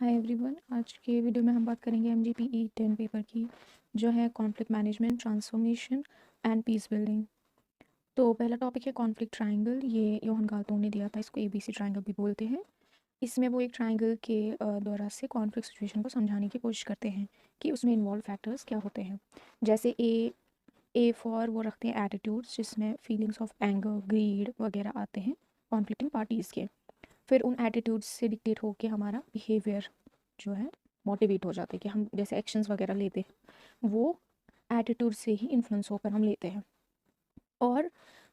Hi everyone, आज के video में हम बात करेंगे MGPE 10 पेपर की, जो है conflict management, transformation and peace building. तो पहला टॉपिक है कॉन्फ्लिक्ट ट्रायंगल। ये योहान गाल्टो ने दिया था, इसको ABC ट्रायंगल भी बोलते हैं। इसमें वो एक ट्रायंगल के द्वारा से कॉन्फ्लिक्ट सिचुएशन को समझाने की कोशिश करते हैं कि उसमें इन्वॉल्व फैक्टर्स क्या होते हैं। जैसे ए फॉर वो रखते हैं एटीट्यूड्स, जिसमें फीलिंग्स ऑफ एंगर, ग्रीड वगैरह आते हैं कॉन्फ्लिक्टिंग पार्टीज़ के। फिर उन एटीट्यूड्स से डिक्टेट होकर हमारा बिहेवियर जो है मोटिवेट हो जाते हैं कि हम जैसे एक्शंस वगैरह लेते हैं वो एटीट्यूड से ही इन्फ्लुएंस होकर हम लेते हैं। और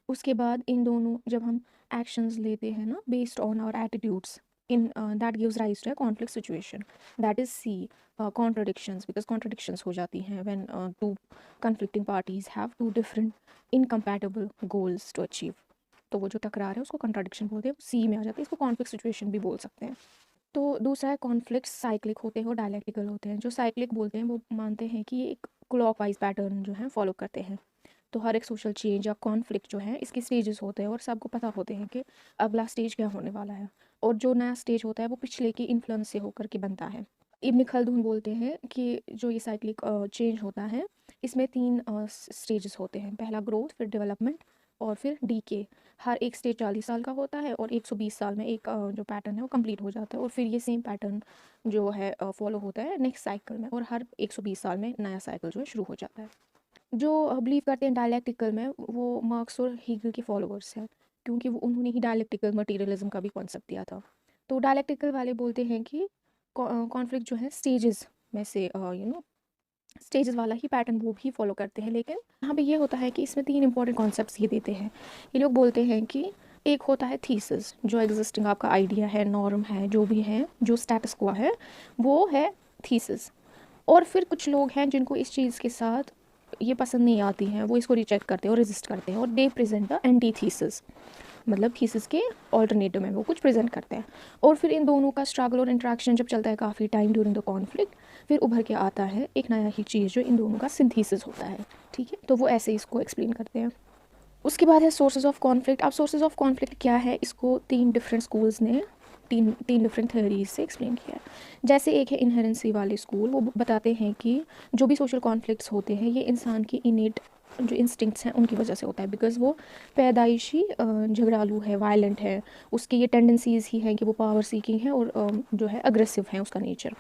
उसके बाद इन दोनों जब हम एक्शंस लेते हैं ना based on our attitudes in that gives rise to a conflict situation, that is C contradictions, because contradictions हो जाती हैं when two conflicting parties have two different incompatible goals to achieve. तो वो जो टकरार है उसको कॉन्ट्रडिक्शन बोलते हैं, सी में आ जाती है। इसको कॉन्फ्लिक्ट सिचुएशन भी बोल सकते हैं। तो दूसरा है कॉन्फ्लिक्ट्स साइक्लिक होते हैं और डायलैक्टिकल होते हैं। जो साइक्लिक बोलते हैं वो मानते हैं कि ये एक क्लॉकवाइज पैटर्न जो है फॉलो करते हैं। तो हर एक सोशल चेंज या कॉन्फ्लिक्ट जो है इसके स्टेजेस होते हैं और सबको पता होते हैं कि अगला स्टेज क्या होने वाला है, और जो नया स्टेज होता है वो पिछले के इन्फ्लुएंस से होकर के बनता है। इब्न खल्दून बोलते हैं कि जो ये साइक्लिक चेंज होता है इसमें 3 स्टेजेस होते हैं। पहला ग्रोथ, फिर डेवलपमेंट और फिर डीके। हर एक स्टेज 40 साल का होता है और 120 साल में एक जो पैटर्न है वो कंप्लीट हो जाता है, और फिर ये सेम पैटर्न जो है फॉलो होता है नेक्स्ट साइकिल में, और हर 120 साल में नया साइकिल जो है शुरू हो जाता है। जो बिलीव करते हैं डायलैक्टिकल में वो मार्क्स और हीगल के फॉलोअर्स हैं, क्योंकि वो उन्होंने ही डायलैक्टिकल मटीरियलिज्म का भी कॉन्सेप्ट दिया था। तो डायलैक्टिकल वाले बोलते हैं कि कॉन्फ्लिक्ट जो है स्टेजेस में से स्टेजेस वाला ही पैटर्न वो भी फॉलो करते हैं। लेकिन यहाँ पे ये होता है कि इसमें 3 इंपॉर्टेंट कॉन्सेप्ट्स ये देते हैं। ये लोग बोलते हैं कि एक होता है थीसिस, जो एग्जिस्टिंग आपका आइडिया है, नॉर्म है, जो भी है, जो स्टेटस क्वो है वो है थीसिस। और फिर कुछ लोग हैं जिनको इस चीज़ के साथ ये पसंद नहीं आती हैं, वो इसको रिजेक्ट करते हैं और रेजिस्ट करते हैं, और दे प्रेजेंट द एंटी थीसिस, मतलब थीसिस के ऑल्टरनेटिव में वो कुछ प्रेजेंट करते हैं। और फिर इन दोनों का स्ट्रगल और इंट्रैक्शन जब चलता है काफ़ी टाइम ड्यूरिंग द कॉन्फ्लिक्ट, फिर उभर के आता है एक नया ही चीज़ जो इन दोनों का सिंथेसिस होता है। ठीक है, तो वो ऐसे इसको एक्सप्लेन करते हैं। उसके बाद है सोर्सेज ऑफ कॉन्फ्लिक्ट। अब सोर्सेज ऑफ कॉन्फ्लिक्ट क्या है, इसको 3 डिफरेंट स्कूल्स ने तीन तीन डिफरेंट थ्योरीज से एक्सप्लेन किया है। जैसे एक है इनहेरेंसी वाले स्कूल, वो बताते हैं कि जो भी सोशल कॉन्फ्लिक्ट्स होते हैं ये इंसान की इनेट जो इंस्टिंक्ट्स हैं उनकी वजह से होता है, बिकॉज वो पैदाइशी झगड़ालू है, वायलेंट है, उसकी ये टेंडेंसीज ही हैं कि वो पावर सीकिंग है और जो है अग्रेसिव है उसका नेचर।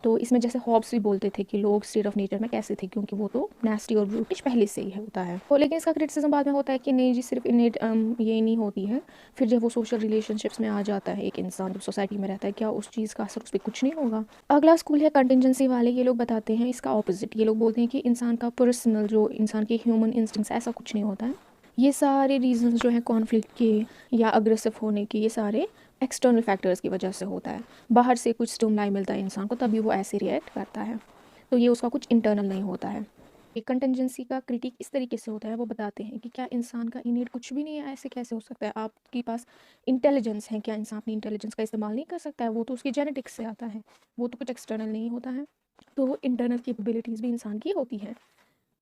तो इसमें जैसे हॉब्स भी बोलते थे कि लोग स्टेट ऑफ नेचर में कैसे थे, क्योंकि वो तो नेस्टी और ब्रूटिश पहले से ही होता है। तो लेकिन इसका क्रिटिसिज्म बाद में होता है कि नहीं जी, सिर्फ इनेट ये नहीं होती है। फिर जब वो सोशल रिलेशनशिप्स में आ जाता है, एक इंसान जब सोसाइटी में रहता है, क्या उस चीज़ का असर उस पर कुछ नहीं होगा। अगला स्कूल है कंटिजेंसी वाले। ये लोग बताते हैं इसका ऑपोजिट। ये लोग बोलते हैं कि इंसान का पर्सनल जो इंसान के ह्यूमन इंस्टिंक्ट्स ऐसा कुछ नहीं होता है। ये सारे रीजंस जो हैं कॉन्फ्लिक्ट के या अग्रेसिव होने के, ये सारे एक्सटर्नल फैक्टर्स की वजह से होता है। बाहर से कुछ स्टिमुलाई मिलता है इंसान को, तभी वो ऐसे रिएक्ट करता है। तो ये उसका कुछ इंटरनल नहीं होता है। एक कंटेंजेंसी का क्रिटिक इस तरीके से होता है, वो बताते हैं कि क्या इंसान का इनेट कुछ भी नहीं है, ऐसे कैसे हो सकता है। आपके पास इंटेलिजेंस है, क्या इंसान अपनी इंटेलिजेंस का इस्तेमाल नहीं कर सकता है? वो तो उसकी जेनेटिक्स से आता है, वो तो कुछ एक्सटर्नल नहीं होता है। तो इंटरनल कैपेबिलिटीज़ भी इंसान की होती हैं।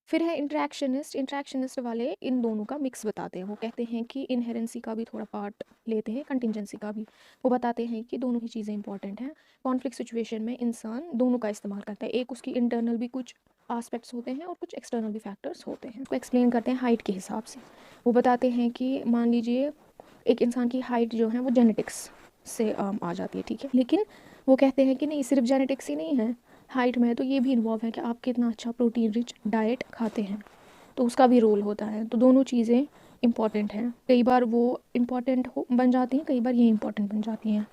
फिर है इंट्रैक्शनिस्ट। इंट्रैक्शनिस्ट वाले इन दोनों का मिक्स बताते हैं। वो कहते हैं कि इनहेरेंसी का भी थोड़ा पार्ट लेते हैं, कंटिजेंसी का भी। वो बताते हैं कि दोनों ही चीज़ें इंपॉर्टेंट हैं। कॉन्फ्लिक्ट सिचुएशन में इंसान दोनों का इस्तेमाल करता है, एक उसकी इंटरनल भी कुछ आस्पेक्ट्स होते हैं और कुछ एक्सटर्नल भी फैक्टर्स होते हैं। उसको एक्सप्लेन करते हैं हाइट के हिसाब से। वो बताते हैं कि मान लीजिए एक इंसान की हाइट जो है वो जेनेटिक्स से आ जाती है, ठीक है, लेकिन वो कहते हैं कि नहीं, सिर्फ जेनेटिक्स ही नहीं है हाइट में, तो ये भी इन्वॉल्व है कि आप कितना अच्छा प्रोटीन रिच डाइट खाते हैं, तो उसका भी रोल होता है। तो दोनों चीज़ें इंपॉर्टेंट हैं। कई बार वो इम्पॉर्टेंट बन जाती हैं, कई बार ये इंपॉर्टेंट बन जाती हैं।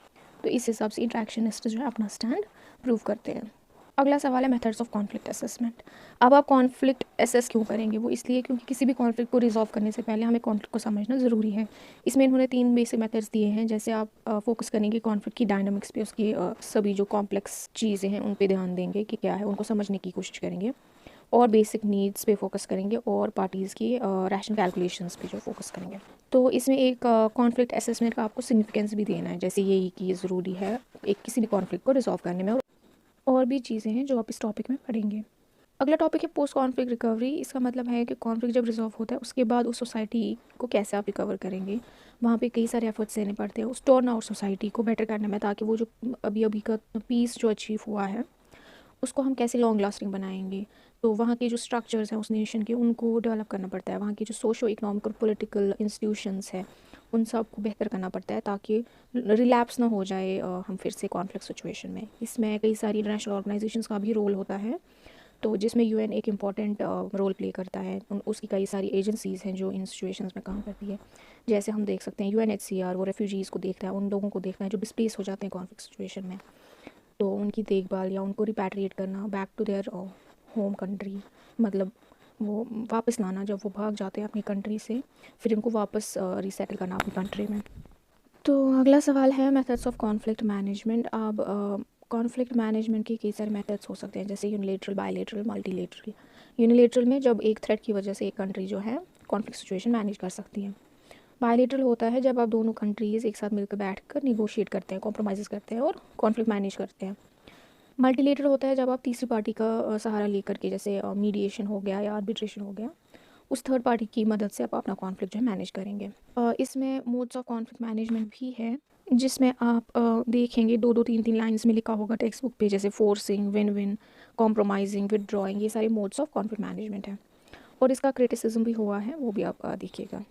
तो इस हिसाब से इंट्रैक्शनिस्ट जो है अपना स्टैंड प्रूव करते हैं। अगला सवाल है मेथड्स ऑफ कॉन्फ्लिक्ट असेसमेंट। अब आप कॉन्फ्लिक्ट असेस क्यों करेंगे? वो इसलिए क्योंकि किसी भी कॉन्फ्लिक्ट को रिजॉल्व करने से पहले हमें कॉन्फ्लिक्ट को समझना ज़रूरी है। इसमें इन्होंने 3 बेसिक मेथड्स दिए हैं। जैसे आप फोकस करेंगे कॉन्फ्लिक्ट की डायनामिक्स पे, उसकी सभी जो कॉम्प्लेक्स चीज़ें हैं उन पे ध्यान देंगे कि क्या है, उनको समझने की कोशिश करेंगे, और बेसिक नीड्स पे फोकस करेंगे, और पार्टीज़ की रैशनल कैलकुलेशंस पे जो फोकस करेंगे। तो इसमें एक कॉन्फ्लिक्ट असेसमेंट का आपको सिग्निफिकेंस भी देना है, जैसे यही कि ये ज़रूरी है एक किसी भी कॉन्फ्लिक्ट को रिजॉल्व करने में, और भी चीज़ें हैं जो आप इस टॉपिक में पढ़ेंगे। अगला टॉपिक है पोस्ट कॉन्फ्लिक्ट रिकवरी। इसका मतलब है कि कॉन्फ्लिक्ट जब रिजॉल्व होता है उसके बाद उस सोसाइटी को कैसे आप रिकवर करेंगे। वहाँ पे कई सारे एफर्ट्स देने पड़ते हैं उस टर्न आउट सोसाइटी को बेटर करने में, ताकि वो जो अभी अभी का पीस जो अचीव हुआ है उसको हम कैसे लॉन्ग लास्टिंग बनाएंगे। तो वहाँ के जो स्ट्रक्चर्स हैं उस नेशन के, उनको डेवलप करना पड़ता है। वहाँ की जो सोशो इकोनॉमिक और पॉलिटिकल इंस्टीट्यूशंस हैं उन सब को बेहतर करना पड़ता है, ताकि रिलैप्स ना हो जाए हम फिर से कॉन्फ्लिक्ट सिचुएशन में। इसमें कई सारी इंटरनेशनल ऑर्गेनाइजेशंस का भी रोल होता है, तो जिसमें यूएन एक इम्पॉर्टेंट रोल प्ले करता है। उसकी कई सारी एजेंसीज़ हैं जो इन सिचुएशंस में काम करती है। जैसे हम देख सकते हैं यूएनएचसीआर, वो रेफ्यूजीज़ को देखता है, उन लोगों को देखता है जो डिस्प्लेस हो जाते हैं कॉन्फ्लिक्ट सिचुएशन में, तो उनकी देखभाल या उनको रिपैट्रिएट करना back to their home country, मतलब वो वापस लाना जब वो भाग जाते हैं अपनी कंट्री से, फिर उनको वापस रीसेटल करना अपनी कंट्री में। तो अगला सवाल है मेथड्स ऑफ कॉन्फ्लिक्ट मैनेजमेंट। अब कॉन्फ्लिक्ट मैनेजमेंट के कई सारे मेथड्स हो सकते हैं, जैसे यूनिलेटरल, बायलेटरल, मल्टीलेटरल। यूनिलेटरल में जब एक थ्रेट की वजह से एक कंट्री जो है कॉन्फ्लिक्ट सिचुएशन मैनेज कर सकती है। बायलेटरल होता है जब आप दोनों कंट्रीज़ एक साथ मिलकर बैठकर निगोशिएट करते हैं, कॉम्प्रोमाइज़ करते हैं और कॉन्फ्लिक्ट मैनेज करते हैं। मल्टीलेटरल होता है जब आप तीसरी पार्टी का सहारा लेकर के, जैसे मीडिएशन हो गया या आर्बिट्रेशन हो गया, उस थर्ड पार्टी की मदद से आप अपना कॉन्फ्लिक्ट जो है मैनेज करेंगे। इसमें मोड्स ऑफ कॉन्फ्लिक्ट मैनेजमेंट भी है, जिसमें आप देखेंगे दो दो तीन तीन लाइंस में लिखा होगा टेक्स्ट बुक पे, जैसे forcing, win win, compromising, withdrawing, ये सारे मोड्स ऑफ कॉन्फ्लिक्ट मैनेजमेंट है और इसका क्रिटिसिज्म भी हुआ है, वो भी आप देखिएगा।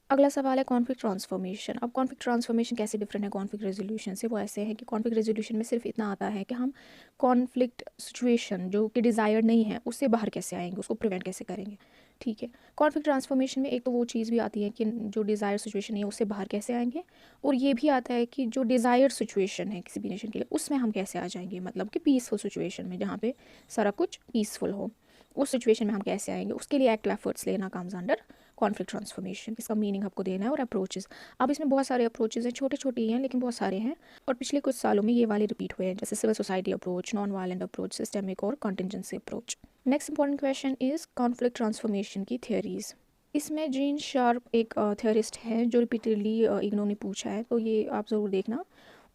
अगला सवाल है कॉन्फ्लिक्ट ट्रांसफॉर्मेशन। अब कॉन्फ्लिक्ट ट्रांसफॉर्मेशन कैसे डिफरेंट है कॉन्फ्लिक्ट रेजोल्यूशन से। वो ऐसे है कि कॉन्फ्लिक्ट रेजोल्यूशन में सिर्फ इतना आता है कि हम कॉन्फ्लिक्ट सिचुएशन जो कि डिज़ायर्ड नहीं है उससे बाहर कैसे आएंगे, उसको प्रिवेंट कैसे करेंगे, ठीक है। कॉन्फ्लिक्ट ट्रांसफॉर्मेशन में एक तो वो चीज़ भी आती है कि जो डिज़ायर्ड सिचुएशन है उससे बाहर कैसे आएंगे, और ये भी आता है कि जो डिज़ायर्ड सिचुएशन है किसी भी नेशन के लिए उसमें हम कैसे आ जाएंगे, मतलब कि पीसफुल सिचुएशन में जहाँ पे सारा कुछ पीसफुल हो, उस सिचुएशन में हम कैसे आएंगे, उसके लिए एक्टिव एफर्ट्स लेना कम्स अंडर कॉन्फ्लिक्ट ट्रांसफॉर्मेशन। इसका मीनिंग आपको देना है और अप्रोचेस। अब इसमें बहुत सारे अप्रोचेस हैं, छोटे छोटे ही हैं लेकिन बहुत सारे हैं, और पिछले कुछ सालों में ये वाले रिपीट हुए हैं, जैसे civil society approach, non violent approach, systemic और contingency approach. Next important question is conflict transformation की थियरीज। इसमें जीन शार्प एक थियरिस्ट है जो रिपीटेडली इग्नो ने पूछा है, तो ये आप ज़रूर देखना।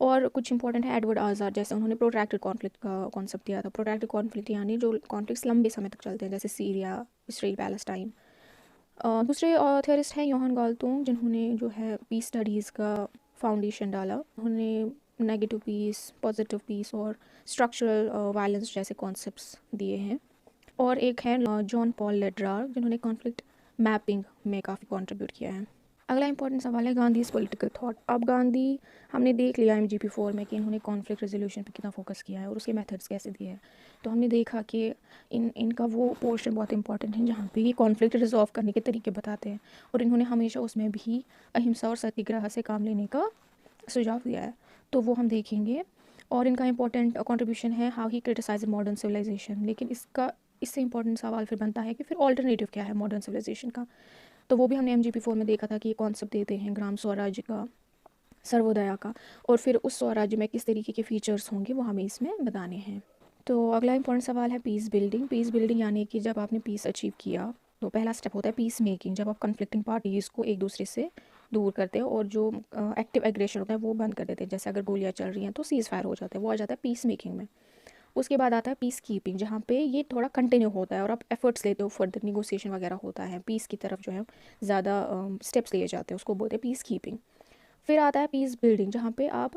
और कुछ इंपॉर्टेंट है एडवर्ड आजाद, जैसे उन्होंने प्रोट्रैक्टेड कॉन्फ्लिक्ट का कॉन्सेप्ट दिया था। प्रोट्रैक्टेड कॉन्फ्लिक्ट यानी जो कॉन्फ्लिक्ट्स लंबे समय तक चलते हैं, जैसे सीरिया, इसराइल, पैलेस्टाइन। दूसरे थियरिस्ट हैं योहान गाल्टोन, जिन्होंने जो है पीस स्टडीज़ का फाउंडेशन डाला। उन्होंने नेगेटिव पीस, पॉजिटिव पीस और स्ट्रक्चरल वायलेंस जैसे कॉन्सेप्ट्स दिए हैं। और एक है जॉन पॉल लेड्रार, जिन्होंने कॉन्फ्लिक्ट मैपिंग में काफ़ी कंट्रीब्यूट किया है। अगला इंपॉर्टेंट सवाल है गांधी पॉलिटिकल थॉट। अब गांधी हमने देख लिया MGP4 में कि इन्होंने कॉन्फ्लिक्ट रेजोल्यूशन पे कितना फोकस किया है और उसके मेथड्स कैसे दिए हैं। तो हमने देखा कि इनका वो पोर्शन बहुत इंपॉर्टेंट है जहाँ पे ये कॉन्फ्लिक्ट रिजॉल्व करने के तरीके बताते हैं, और इन्होंने हमेशा उसमें भी अहिंसा और सत्याग्रह से काम लेने का सुझाव दिया है, तो वो हम देखेंगे। और इनका इंपॉर्टेंट कंट्रीब्यूशन है how he criticise modern civilisation. लेकिन इससे इंपॉर्टेंट सवाल फिर बनता है कि फिर ऑल्टरनेटिव क्या है मॉडर्न सिविलाइजेशन का। तो वो भी हमने MGP4 में देखा था कि ये कॉन्सेप्ट देते हैं ग्राम स्वराज्य का, सर्वोदया का, और फिर उस स्वराज्य में किस तरीके के फीचर्स होंगे वो हमें इसमें बताने हैं। तो अगला इंपॉर्टेंट सवाल है पीस बिल्डिंग। पीस बिल्डिंग यानी कि जब आपने पीस अचीव किया तो पहला स्टेप होता है पीस मेकिंग, जब आप कन्फ्लिक्टिंग पार्टीज़ को एक दूसरे से दूर करते हो और जो एक्टिव एग्रेशन होता है वो बंद कर देते हैं। जैसे अगर गोलियाँ चल रही हैं तो सीज़ फायर हो जाता है, वो आ जाता है पीस मेकिंग में। उसके बाद आता है पीस कीपिंग, जहाँ पे ये थोड़ा कंटिन्यू होता है और आप एफर्ट्स लेते हो, फर्दर निगोसिएशन वगैरह होता है, पीस की तरफ जो है ज़्यादा स्टेप्स लिए जाते हैं, उसको बोलते हैं पीस कीपिंग। फिर आता है पीस बिल्डिंग, जहाँ पे आप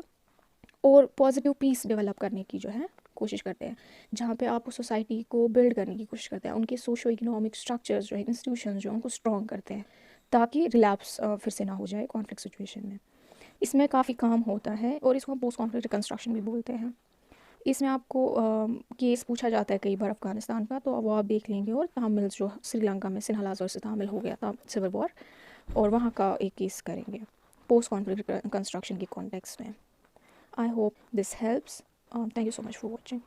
और पॉजिटिव पीस डेवलप करने की जो है कोशिश करते हैं, जहाँ पे आप उस सोसाइटी को बिल्ड करने की कोशिश करते हैं, उनके सोशो इकोनॉमिक स्ट्रक्चर्स जो है, इंस्टीट्यूशन जो है उनको स्ट्रॉन्ग करते हैं, ताकि रिलैप्स फिर से ना हो जाए कॉन्फ्लिक्ट सिचुएशन में। इसमें काफ़ी काम होता है और इसको पोस्ट कॉन्फ्लिक्ट रिकंस्ट्रक्शन भी बोलते हैं। इसमें आपको केस पूछा जाता है कई बार अफ़गानिस्तान का, तो वो आप देख लेंगे, और तमिल जो श्रीलंका में सिन्हालाज और से तमिल हो गया था सिविल वॉर, और वहाँ का एक केस करेंगे पोस्ट कॉन्फ्लिक्ट कंस्ट्रक्शन के कॉन्टेक्स्ट में। I hope this helps. Thank you so much for watching.